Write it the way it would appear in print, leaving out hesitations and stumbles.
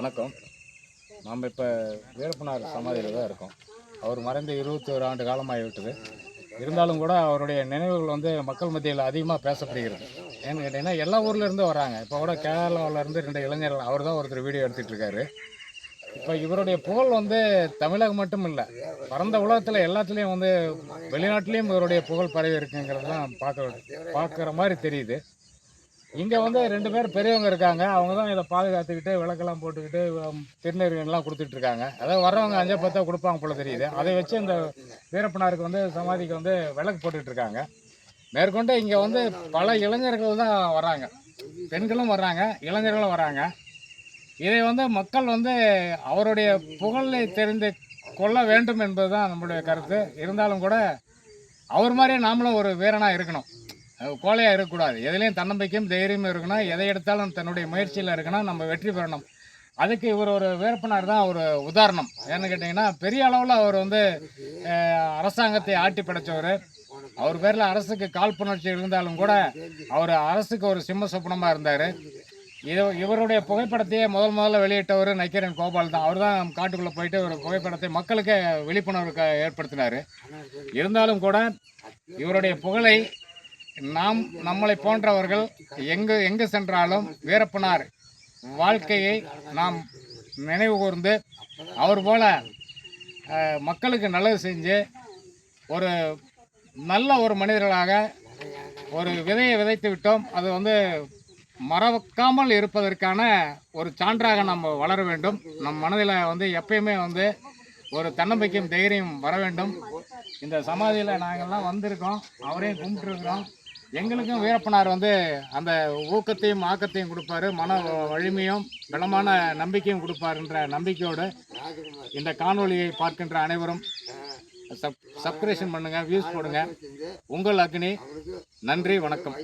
வணக்கம். நாம் இப்போ வீரப்பனார் சமாதியில் தான் இருக்கோம். அவர் மறைந்து 21 ஆண்டு காலமாகிவிட்டது. இருந்தாலும் கூட அவருடைய நினைவுகள் மக்கள் மத்தியில் அதிகமாக பேசப்படுகிறது. ஏன்னு கேட்டிங்கன்னா எல்லா ஊர்லேருந்து வராங்க. இப்போ கூட கேரளாவிலேருந்து 2 இளைஞர்கள், அவர் தான் ஒருத்தர் வீடியோ எடுத்துகிட்டு இருக்காரு. இப்போ இவருடைய புகழ் தமிழகம் மட்டும் இல்லை, பரந்த உலகத்தில் எல்லாத்துலேயும் வெளிநாட்டிலையும் இவருடைய புகழ் பரவி இருக்குங்கிறது தான் பார்க்குற மாதிரி தெரியுது. இங்கே 2 பேர் பெரியவங்க இருக்காங்க. அவங்க தான் இதை பாதுகாத்துக்கிட்டு விளக்கெல்லாம் போட்டுக்கிட்டு திருநீர்கள்லாம் கொடுத்துட்ருக்காங்க. அதாவது வர்றவங்க 5 10 கொடுப்பாங்க போல தெரியுது. அதை வச்சு இந்த வீரப்பனாருக்கு சமாதிக்கு விளக்கு போட்டுட்ருக்காங்க. மேற்கொண்டு இங்கே பல இளைஞர்கள் தான் வராங்க, பெண்களும் வர்றாங்க, இளைஞர்களும் வராங்க. இதை மக்கள் அவருடைய புகழை தெரிந்து கொள்ள வேண்டும் என்பது தான் நம்மளுடைய கருத்து. இருந்தாலும் கூட அவர் மாதிரியே நாமளும் ஒரு வீரனாக இருக்கணும், கோழையாக இருக்கக்கூடாது. எதுலேயும் தன்னம்பிக்கையும் தைரியமும் இருக்கணும். எதை எடுத்தாலும் தன்னுடைய முயற்சியில் இருக்கணும், நம்ம வெற்றி பெறணும். அதுக்கு இவர் ஒரு வீரப்பனார் தான் ஒரு உதாரணம். ஏன்னு கேட்டிங்கன்னா பெரிய அளவில் அவர் அரசாங்கத்தை ஆட்டி படைத்தவர். அவர் பேரில் அரசுக்கு காழ்ப்புணர்ச்சி இருந்தாலும் கூட அவர் அரசுக்கு ஒரு சிம்ம சொப்பனமாக இருந்தார். இவருடைய புகைப்படத்தையே முதல்ல வெளியிட்டவர் நக்கீரன் கோபால் தான். அவர் தான் காட்டுக்குள்ளே போயிட்டு ஒரு புகைப்படத்தை மக்களுக்கு விழிப்புணர்வு ஏற்படுத்தினார். இருந்தாலும் கூட இவருடைய புகழை நம்மளை போன்றவர்கள் எங்கு சென்றாலும் வீரப்பனார் வாழ்க்கையை நாம் நினைவு கூர்ந்து அவர் போல மக்களுக்கு நல்லது செஞ்சு ஒரு நல்ல ஒரு மனிதர்களாக ஒரு விதையை விதைத்து விட்டோம். அது மறக்காமல் இருப்பதற்கான ஒரு சான்றாக நம்ம வளர வேண்டும். நம் மனதில் எப்பயுமே ஒரு தன்னம்பிக்கையும் தைரியம் வர வேண்டும். இந்த சமாதியில் நாங்கள்லாம் வந்திருக்கோம், அவரையும் கும்பிட்டுருக்குறோம். எங்களுக்கும் வீரப்பனார் அந்த ஊக்கத்தையும் ஆக்கத்தையும் கொடுப்பாரு, மன வலிமையும் பலமான நம்பிக்கையும் கொடுப்பாருன்ற நம்பிக்கையோடு இந்த காணொலியை பார்க்கின்ற அனைவரும் சப்ஸ்கிரிப்ஷன் பண்ணுங்கள், வியூஸ் போடுங்க. உங்கள் அக்னி. நன்றி, வணக்கம்.